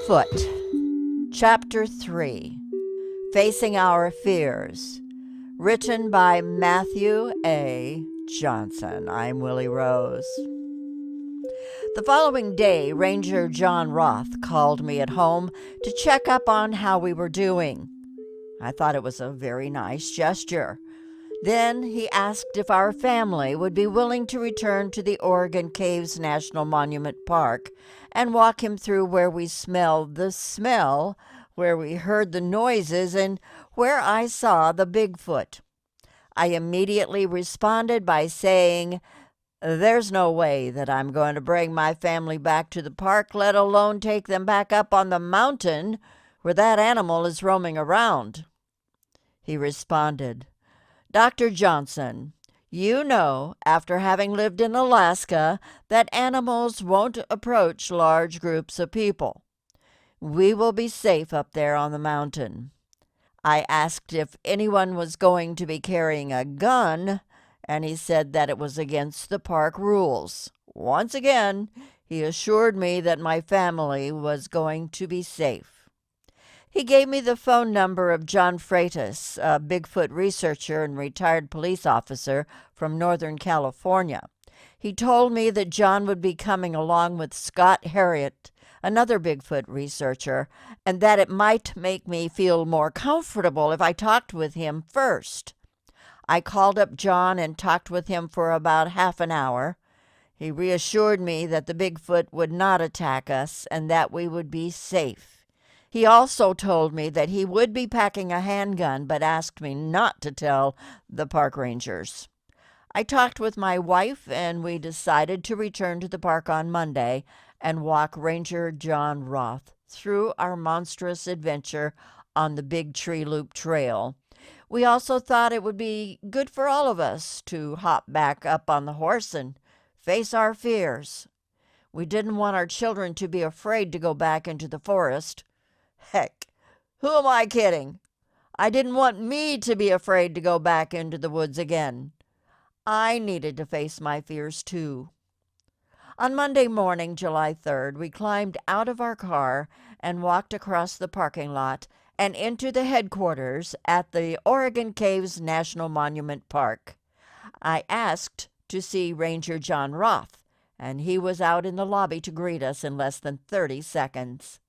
Bigfoot, Chapter 3, Facing Our Fears, written by Matthew A. Johnson. I'm Willi Rose. The following day, Ranger John Roth called me at home to check up on how we were doing. I thought it was a very nice gesture. Then he asked if our family would be willing to return to the Oregon Caves National Monument Park and walk him through where we smelled the smell, where we heard the noises, and where I saw the Bigfoot. I immediately responded by saying, "There's no way that I'm going to bring my family back to the park, let alone take them back up on the mountain where that animal is roaming around." He responded, "Dr. Johnson, you know, after having lived in Alaska, that animals won't approach large groups of people. We will be safe up there on the mountain." I asked if anyone was going to be carrying a gun, and he said that it was against the park rules. Once again, he assured me that my family was going to be safe. He gave me the phone number of John Freitas, a Bigfoot researcher and retired police officer from Northern California. He told me that John would be coming along with Scott Harriet, another Bigfoot researcher, and that it might make me feel more comfortable if I talked with him first. I called up John and talked with him for about half an hour. He reassured me that the Bigfoot would not attack us and that we would be safe. He also told me that he would be packing a handgun, but asked me not to tell the park rangers. I talked with my wife, and we decided to return to the park on Monday and walk Ranger John Roth through our monstrous adventure on the Big Tree Loop Trail. We also thought it would be good for all of us to hop back up on the horse and face our fears. We didn't want our children to be afraid to go back into the forest. Heck, who am I kidding? I didn't want me to be afraid to go back into the woods again. I needed to face my fears too. On Monday morning, July 3rd, we climbed out of our car and walked across the parking lot and into the headquarters at the Oregon Caves National Monument Park. I asked to see Ranger John Roth, and he was out in the lobby to greet us in less than 30 seconds.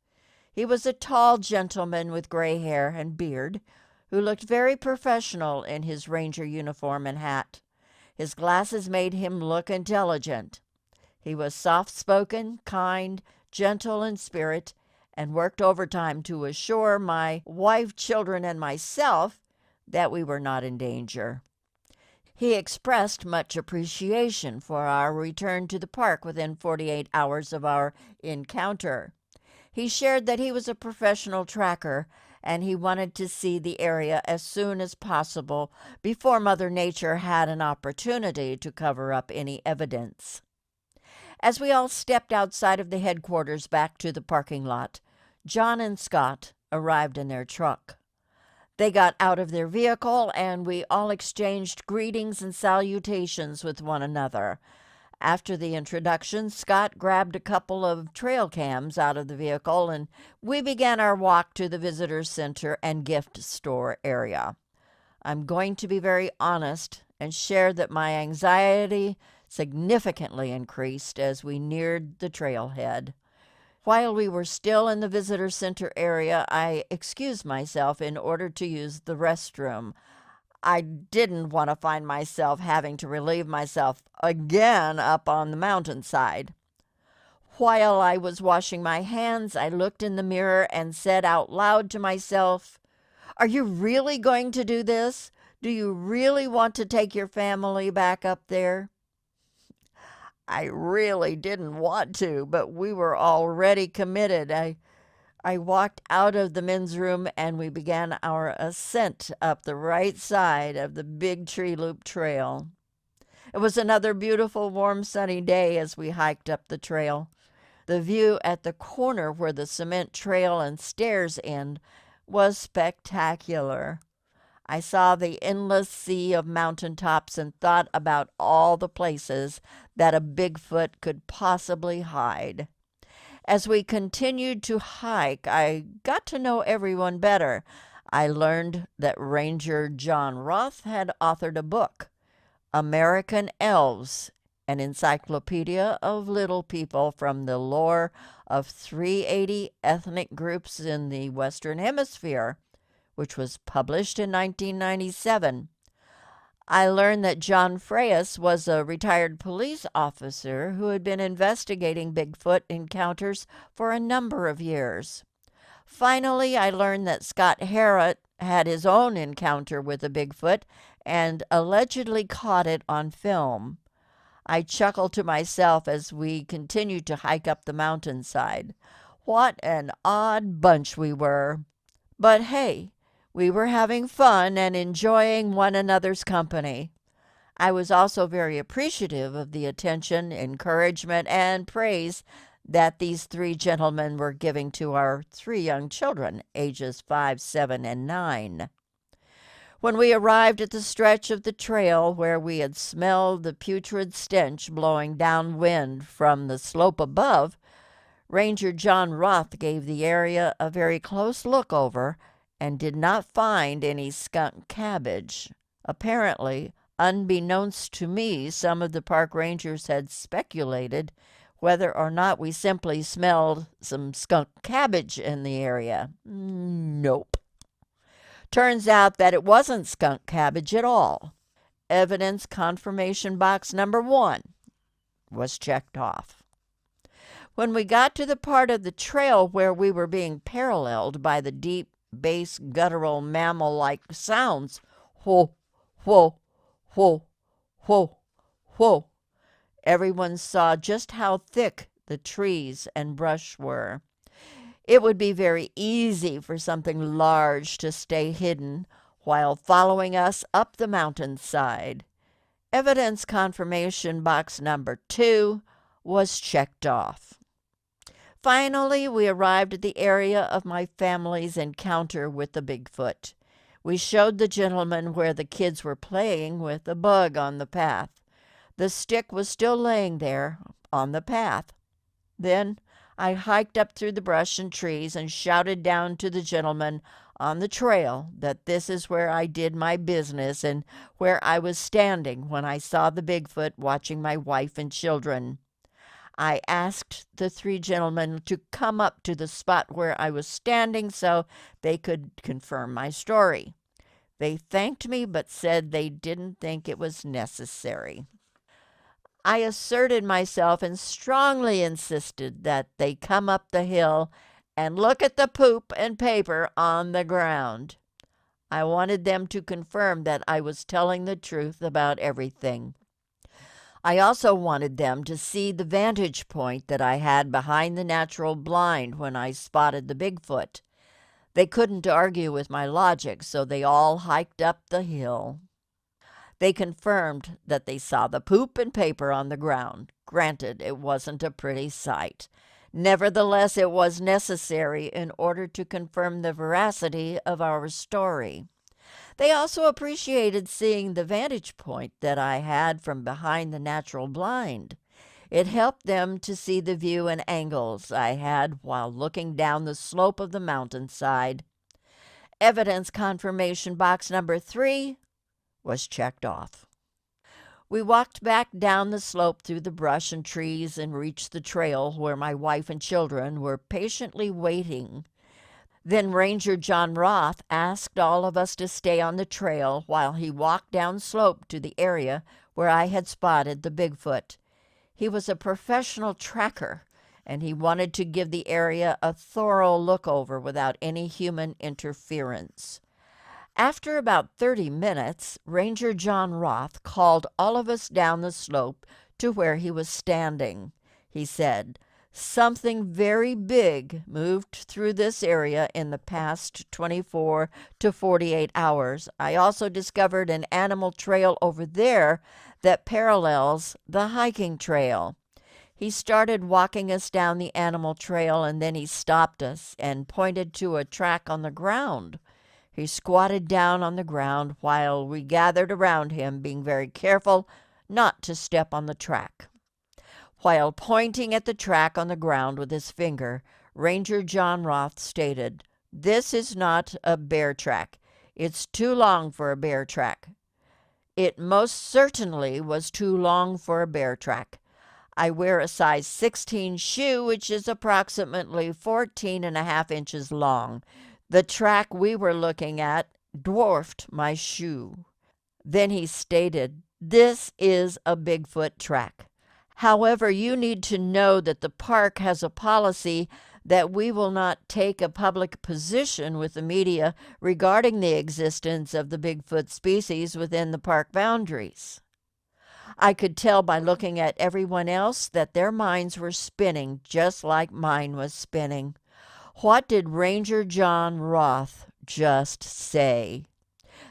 He was a tall gentleman with gray hair and beard who looked very professional in his ranger uniform and hat. His glasses made him look intelligent. He was soft-spoken, kind, gentle in spirit, and worked overtime to assure my wife, children, and myself that we were not in danger. He expressed much appreciation for our return to the park within 48 hours of our encounter. He shared that he was a professional tracker and he wanted to see the area as soon as possible before Mother Nature had an opportunity to cover up any evidence. As we all stepped outside of the headquarters back to the parking lot, John and Scott arrived in their truck. They got out of their vehicle and we all exchanged greetings and salutations with one another. After the introduction, Scott grabbed a couple of trail cams out of the vehicle, and we began our walk to the visitor center and gift store area. I'm going to be very honest and share that my anxiety significantly increased as we neared the trailhead. While we were still in the visitor center area, I excused myself in order to use the restroom. I didn't want to find myself having to relieve myself again up on the mountainside. While I was washing my hands, I looked in the mirror and said out loud to myself, "Are you really going to do this? Do you really want to take your family back up there?" I really didn't want to, but we were already committed. I walked out of the men's room and we began our ascent up the right side of the Big Tree Loop Trail. It was another beautiful, warm, sunny day as we hiked up the trail. The view at the corner where the cement trail and stairs end was spectacular. I saw the endless sea of mountaintops and thought about all the places that a Bigfoot could possibly hide. As we continued to hike, I got to know everyone better. I learned that Ranger John Roth had authored a book, American Elves, an encyclopedia of little people from the lore of 380 ethnic groups in the Western Hemisphere, which was published in 1997. I learned that John Freyas was a retired police officer who had been investigating Bigfoot encounters for a number of years. Finally, I learned that Scott Harrott had his own encounter with a Bigfoot and allegedly caught it on film. I chuckled to myself as we continued to hike up the mountainside. What an odd bunch we were. But hey, we were having fun and enjoying one another's company. I was also very appreciative of the attention, encouragement, and praise that these three gentlemen were giving to our three young children, ages 5, 7, and 9. When we arrived at the stretch of the trail where we had smelled the putrid stench blowing downwind from the slope above, Ranger John Roth gave the area a very close look over and did not find any skunk cabbage. Apparently, unbeknownst to me, some of the park rangers had speculated whether or not we simply smelled some skunk cabbage in the area. Nope. Turns out that it wasn't skunk cabbage at all. Evidence confirmation box number 1 was checked off. When we got to the part of the trail where we were being paralleled by the deep bass guttural mammal-like sounds, whoa, whoa, whoa, whoa, whoa, everyone saw just how thick the trees and brush were. It would be very easy for something large to stay hidden while following us up the mountainside. Evidence confirmation box number 2 was checked off. Finally, we arrived at the area of my family's encounter with the Bigfoot. We showed the gentleman where the kids were playing with a bug on the path. The stick was still laying there on the path. Then I hiked up through the brush and trees and shouted down to the gentleman on the trail that this is where I did my business and where I was standing when I saw the Bigfoot watching my wife and children. I asked the three gentlemen to come up to the spot where I was standing so they could confirm my story. They thanked me but said they didn't think it was necessary. I asserted myself and strongly insisted that they come up the hill and look at the poop and paper on the ground. I wanted them to confirm that I was telling the truth about everything. I also wanted them to see the vantage point that I had behind the natural blind when I spotted the Bigfoot. They couldn't argue with my logic, so they all hiked up the hill. They confirmed that they saw the poop and paper on the ground. Granted, it wasn't a pretty sight. Nevertheless, it was necessary in order to confirm the veracity of our story. They also appreciated seeing the vantage point that I had from behind the natural blind. It helped them to see the view and angles I had while looking down the slope of the mountainside. Evidence confirmation box number 3 was checked off. We walked back down the slope through the brush and trees and reached the trail where my wife and children were patiently waiting. Then Ranger John Roth asked all of us to stay on the trail while he walked down slope to the area where I had spotted the Bigfoot. He was a professional tracker, and he wanted to give the area a thorough look over without any human interference. After about 30 minutes, Ranger John Roth called all of us down the slope to where he was standing. He said, "Something very big moved through this area in the past 24 to 48 hours. I also discovered an animal trail over there that parallels the hiking trail." He started walking us down the animal trail, and then he stopped us and pointed to a track on the ground. He squatted down on the ground while we gathered around him, being very careful not to step on the track. While pointing at the track on the ground with his finger, Ranger John Roth stated, "This is not a bear track. It's too long for a bear track." It most certainly was too long for a bear track. I wear a size 16 shoe, which is approximately 14 and a half inches long. The track we were looking at dwarfed my shoe. Then he stated, "This is a Bigfoot track. However, you need to know that the park has a policy that we will not take a public position with the media regarding the existence of the Bigfoot species within the park boundaries." I could tell by looking at everyone else that their minds were spinning just like mine was spinning. What did Ranger John Roth just say?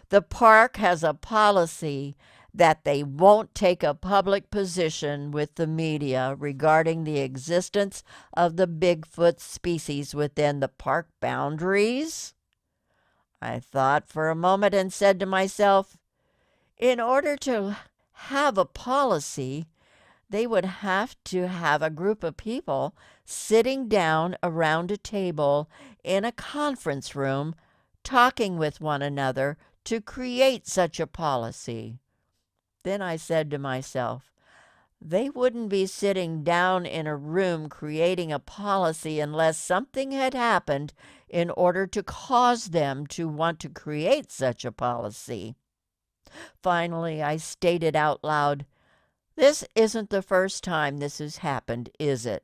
The park has a policy that they won't take a public position with the media regarding the existence of the Bigfoot species within the park boundaries? I thought for a moment and said to myself, in order to have a policy, they would have to have a group of people sitting down around a table in a conference room talking with one another to create such a policy. Then I said to myself, they wouldn't be sitting down in a room creating a policy unless something had happened in order to cause them to want to create such a policy. Finally, I stated out loud, "This isn't the first time this has happened, is it?"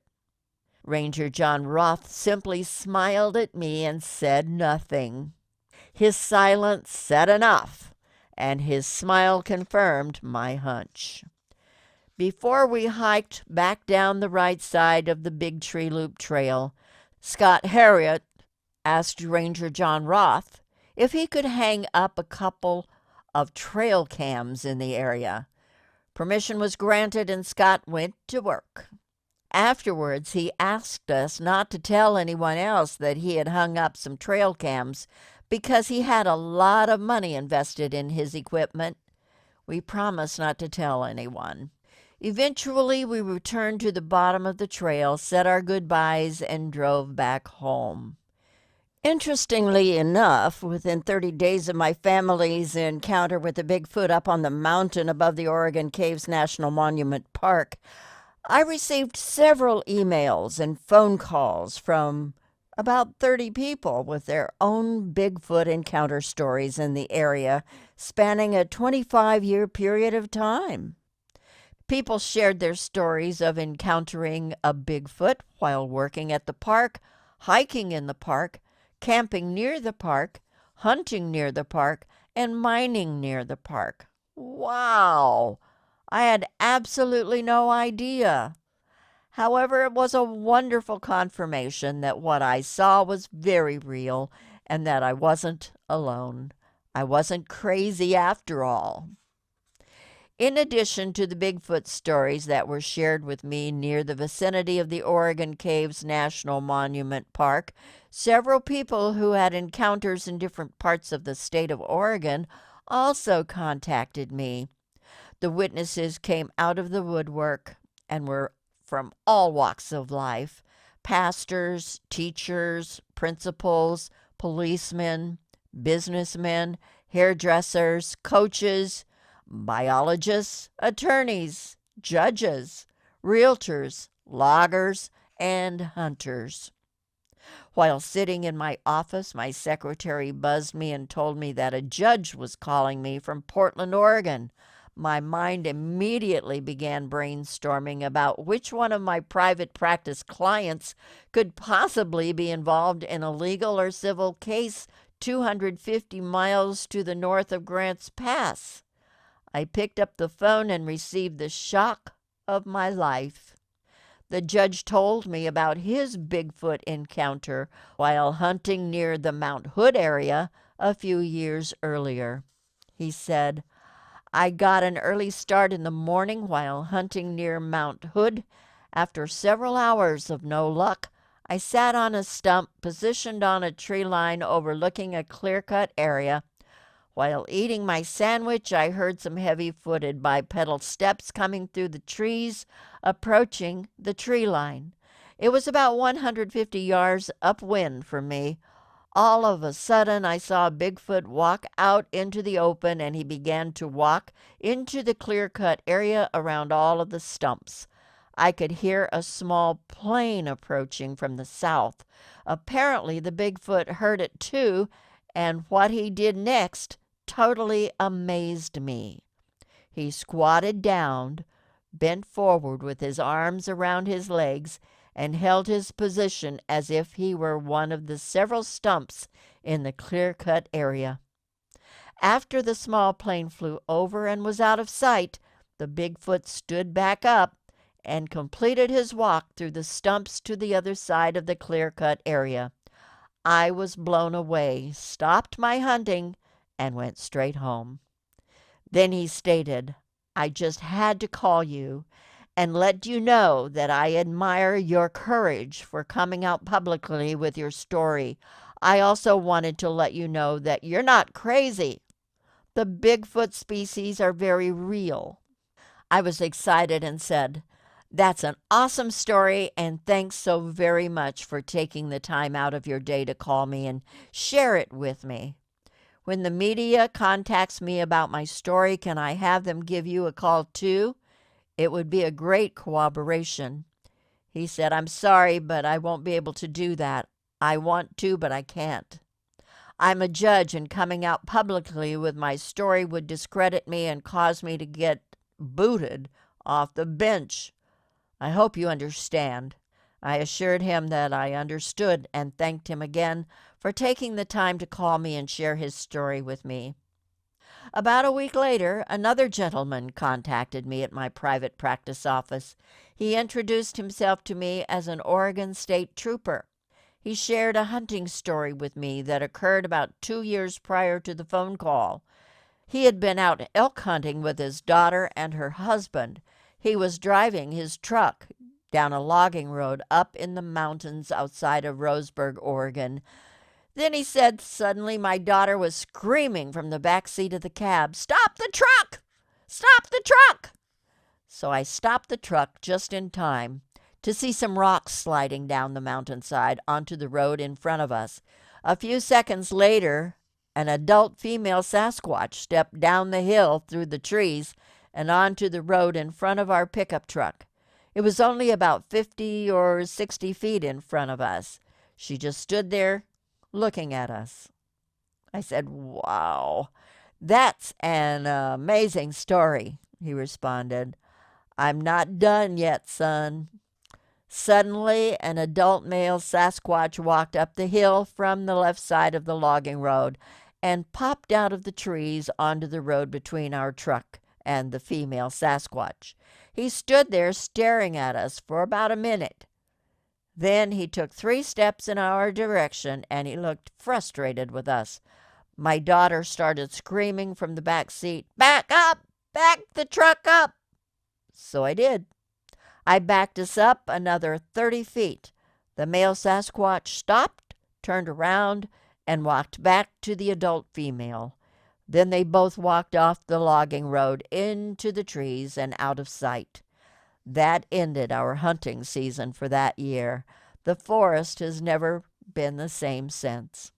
Ranger John Roth simply smiled at me and said nothing. His silence said enough, and his smile confirmed my hunch. Before we hiked back down the right side of the Big Tree Loop Trail, Scott Harriet asked Ranger John Roth if he could hang up a couple of trail cams in the area. Permission was granted and Scott went to work. Afterwards, he asked us not to tell anyone else that he had hung up some trail cams because he had a lot of money invested in his equipment. We promised not to tell anyone. Eventually, we returned to the bottom of the trail, said our goodbyes, and drove back home. Interestingly enough, within 30 days of my family's encounter with the Bigfoot up on the mountain above the Oregon Caves National Monument Park, I received several emails and phone calls from about 30 people with their own Bigfoot encounter stories in the area, spanning a 25-year period of time. People shared their stories of encountering a Bigfoot while working at the park, hiking in the park, camping near the park, hunting near the park, and mining near the park. Wow! I had absolutely no idea. However, it was a wonderful confirmation that what I saw was very real and that I wasn't alone. I wasn't crazy after all. In addition to the Bigfoot stories that were shared with me near the vicinity of the Oregon Caves National Monument Park, several people who had encounters in different parts of the state of Oregon also contacted me. The witnesses came out of the woodwork and were from all walks of life: pastors, teachers, principals, policemen, businessmen, hairdressers, coaches, biologists, attorneys, judges, realtors, loggers, and hunters. While sitting in my office, my secretary buzzed me and told me that a judge was calling me from Portland, Oregon. My mind immediately began brainstorming about which one of my private practice clients could possibly be involved in a legal or civil case 250 miles to the north of Grants Pass. I picked up the phone and received the shock of my life. The judge told me about his Bigfoot encounter while hunting near the Mount Hood area a few years earlier. He said, "I got an early start in the morning while hunting near Mount Hood. After several hours of no luck, I sat on a stump positioned on a tree line overlooking a clear-cut area While eating my sandwich, I heard some heavy-footed bipedal steps coming through the trees, approaching the tree line. It was about 150 yards upwind from me. All of a sudden, I saw Bigfoot walk out into the open, and he began to walk into the clear-cut area around all of the stumps. I could hear a small plane approaching from the south. Apparently, the Bigfoot heard it too, and what he did next totally amazed me. He squatted down, bent forward with his arms around his legs, and held his position as if he were one of the several stumps in the clear-cut area. After the small plane flew over and was out of sight, the Bigfoot stood back up and completed his walk through the stumps to the other side of the clear-cut area. I was blown away, stopped my hunting, and went straight home. Then he stated, "I just had to call you and let you know that I admire your courage for coming out publicly with your story. I also wanted to let you know that you're not crazy. The Bigfoot species are very real." I was excited and said, "That's an awesome story, and thanks so very much for taking the time out of your day to call me and share it with me. When the media contacts me about my story, can I have them give you a call too? It would be a great cooperation." He said, "I'm sorry, but I won't be able to do that. I want to, but I can't. I'm a judge, and coming out publicly with my story would discredit me and cause me to get booted off the bench. I hope you understand." I assured him that I understood and thanked him again for taking the time to call me and share his story with me. About a week later, another gentleman contacted me at my private practice office. He introduced himself to me as an Oregon State Trooper. He shared a hunting story with me that occurred about 2 years prior to the phone call. He had been out elk hunting with his daughter and her husband. He was driving his truck down a logging road up in the mountains outside of Roseburg, Oregon. Then he said, suddenly my daughter was screaming from the back seat of the cab, "Stop the truck! Stop the truck!" So I stopped the truck just in time to see some rocks sliding down the mountainside onto the road in front of us. A few seconds later, an adult female Sasquatch stepped down the hill through the trees and onto the road in front of our pickup truck. It was only about 50 or 60 feet in front of us. She just stood there looking at us. I said, "Wow, that's an amazing story," he responded. "I'm not done yet, son." Suddenly, an adult male Sasquatch walked up the hill from the left side of the logging road and popped out of the trees onto the road between our truck and the female Sasquatch. He stood there staring at us for about a minute. Then he took 3 steps in our direction, and he looked frustrated with us. My daughter started screaming from the back seat, "Back up! Back the truck up!" So I did. I backed us up another 30 feet. The male Sasquatch stopped, turned around, and walked back to the adult female. Then they both walked off the logging road into the trees and out of sight. That ended our hunting season for that year. The forest has never been the same since.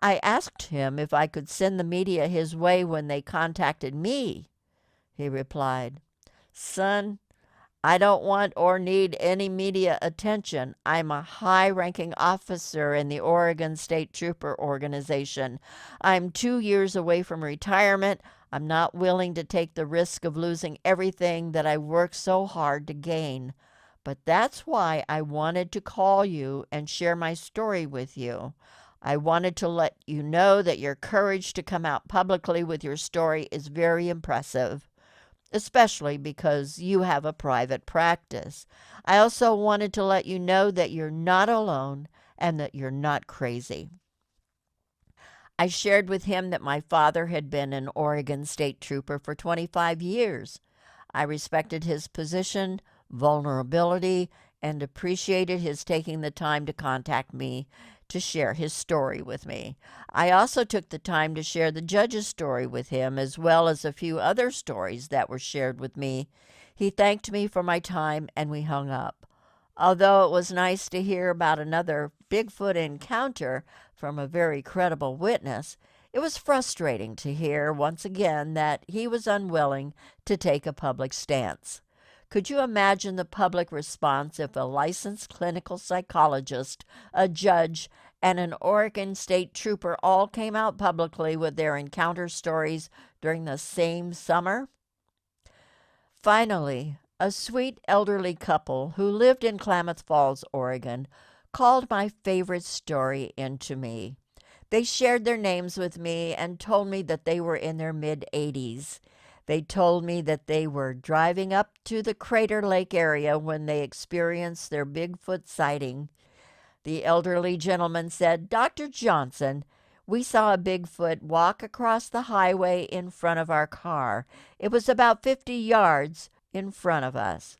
I asked him if I could send the media his way when they contacted me. He replied, "Son, I don't want or need any media attention. I'm a high-ranking officer in the Oregon State Trooper Organization. I'm 2 years away from retirement. I'm not willing to take the risk of losing everything that I worked so hard to gain. But that's why I wanted to call you and share my story with you. I wanted to let you know that your courage to come out publicly with your story is very impressive, especially because you have a private practice. I also wanted to let you know that you're not alone and that you're not crazy." I shared with him that my father had been an Oregon State Trooper for 25 years. I respected his position, vulnerability, and appreciated his taking the time to contact me to share his story with me. I also took the time to share the judge's story with him, as well as a few other stories that were shared with me. He thanked me for my time, and we hung up. Although it was nice to hear about another Bigfoot encounter from a very credible witness, it was frustrating to hear once again that he was unwilling to take a public stance. Could you imagine the public response if a licensed clinical psychologist, a judge, and an Oregon State trooper all came out publicly with their encounter stories during the same summer? Finally, a sweet elderly couple who lived in Klamath Falls, Oregon, called my favorite story into me. They shared their names with me and told me that they were in their mid-80s. They told me that they were driving up to the Crater Lake area when they experienced their Bigfoot sighting. The elderly gentleman said, "Dr. Johnson, we saw a Bigfoot walk across the highway in front of our car. It was about 50 yards in front of us.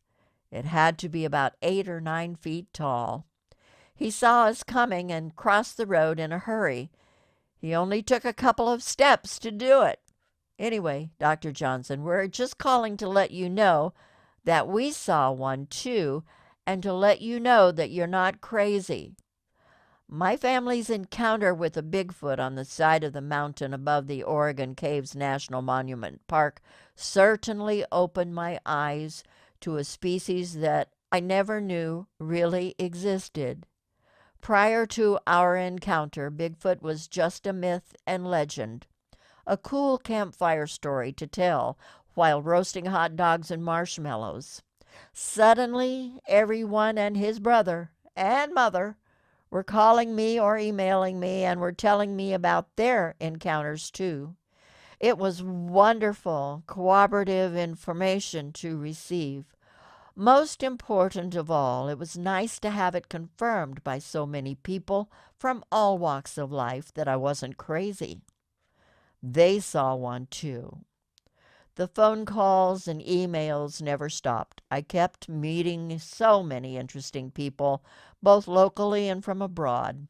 It had to be about 8 or 9 feet tall. He saw us coming and crossed the road in a hurry. He only took a couple of steps to do it. Anyway, Dr. Johnson, we're just calling to let you know that we saw one too, and to let you know that you're not crazy." My family's encounter with a Bigfoot on the side of the mountain above the Oregon Caves National Monument Park certainly opened my eyes to a species that I never knew really existed. Prior to our encounter, Bigfoot was just a myth and legend, a cool campfire story to tell while roasting hot dogs and marshmallows. Suddenly, everyone and his brother and mother were calling me or emailing me and were telling me about their encounters too. It was wonderful, corroborative information to receive. Most important of all, it was nice to have it confirmed by so many people from all walks of life that I wasn't crazy. They saw one too. The phone calls and emails never stopped. I kept meeting so many interesting people, both locally and from abroad.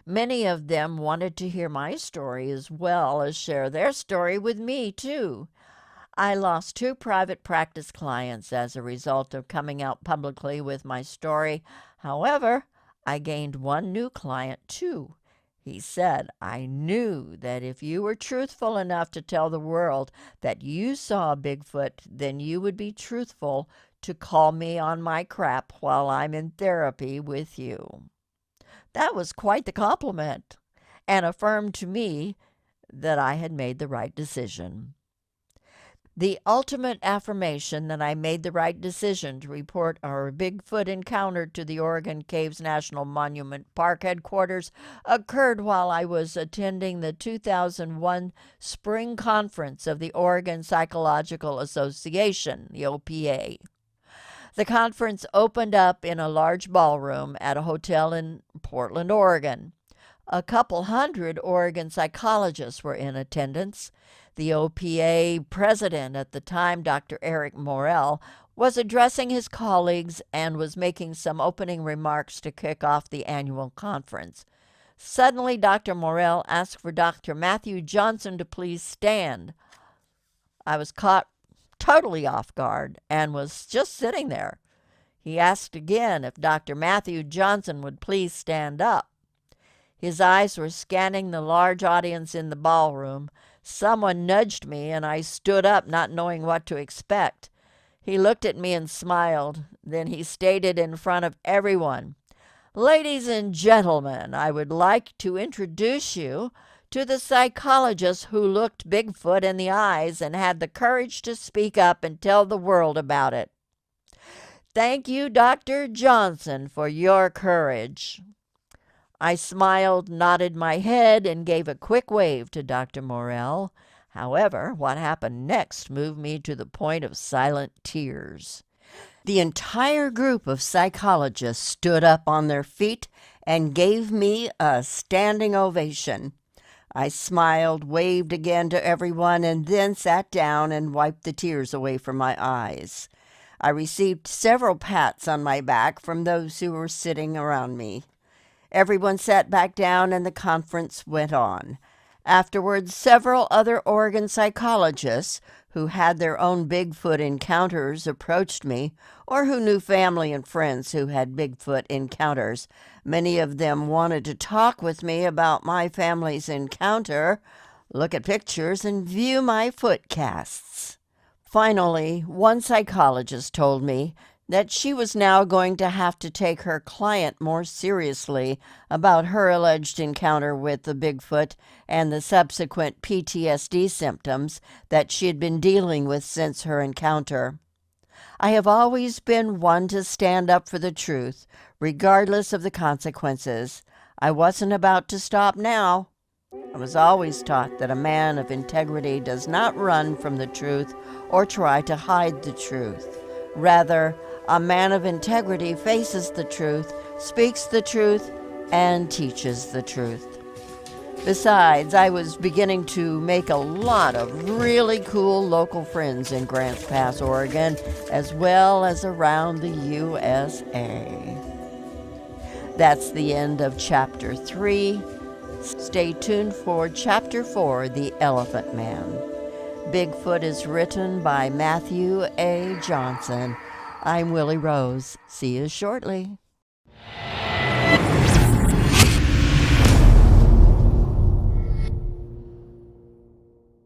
Many of them wanted to hear my story as well as share their story with me too. I lost 2 private practice clients as a result of coming out publicly with my story. However, I gained 1 new client too. He said, "I knew that if you were truthful enough to tell the world that you saw a Bigfoot, then you would be truthful to call me on my crap while I'm in therapy with you." That was quite the compliment and affirmed to me that I had made the right decision. The ultimate affirmation that I made the right decision to report our Bigfoot encounter to the Oregon Caves National Monument Park headquarters occurred while I was attending the 2001 Spring Conference of the Oregon Psychological Association, the OPA. The conference opened up in a large ballroom at a hotel in Portland, Oregon. A couple hundred Oregon psychologists were in attendance. The OPA president at the time, Dr. Eric Morrell, was addressing his colleagues and was making some opening remarks to kick off the annual conference. Suddenly, Dr. Morrell asked for Dr. Matthew Johnson to please stand. I was caught totally off guard and was just sitting there. He asked again if Dr. Matthew Johnson would please stand up. His eyes were scanning the large audience in the ballroom. Someone nudged me, and I stood up, not knowing what to expect. He looked at me and smiled. Then he stated in front of everyone, "Ladies and gentlemen, I would like to introduce you to the psychologist who looked Bigfoot in the eyes and had the courage to speak up and tell the world about it. Thank you, Dr. Johnson, for your courage." I smiled, nodded my head, and gave a quick wave to Dr. Morrell. However, what happened next moved me to the point of silent tears. The entire group of psychologists stood up on their feet and gave me a standing ovation. I smiled, waved again to everyone, and then sat down and wiped the tears away from my eyes. I received several pats on my back from those who were sitting around me. Everyone sat back down and the conference went on. Afterwards, several other Oregon psychologists who had their own Bigfoot encounters approached me, or who knew family and friends who had Bigfoot encounters. Many of them wanted to talk with me about my family's encounter, look at pictures, and view my foot casts. Finally, one psychologist told me that she was now going to have to take her client more seriously about her alleged encounter with the Bigfoot and the subsequent PTSD symptoms that she had been dealing with since her encounter. I have always been one to stand up for the truth, regardless of the consequences. I wasn't about to stop now. I was always taught that a man of integrity does not run from the truth or try to hide the truth. Rather, a man of integrity faces the truth, speaks the truth, and teaches the truth. Besides, I was beginning to make a lot of really cool local friends in Grants Pass, Oregon, as well as around the USA. That's the end of Chapter 3. Stay tuned for Chapter 4, The Elephant Man. Bigfoot is written by Matthew A. Johnson. I'm Willi Rose. See you shortly.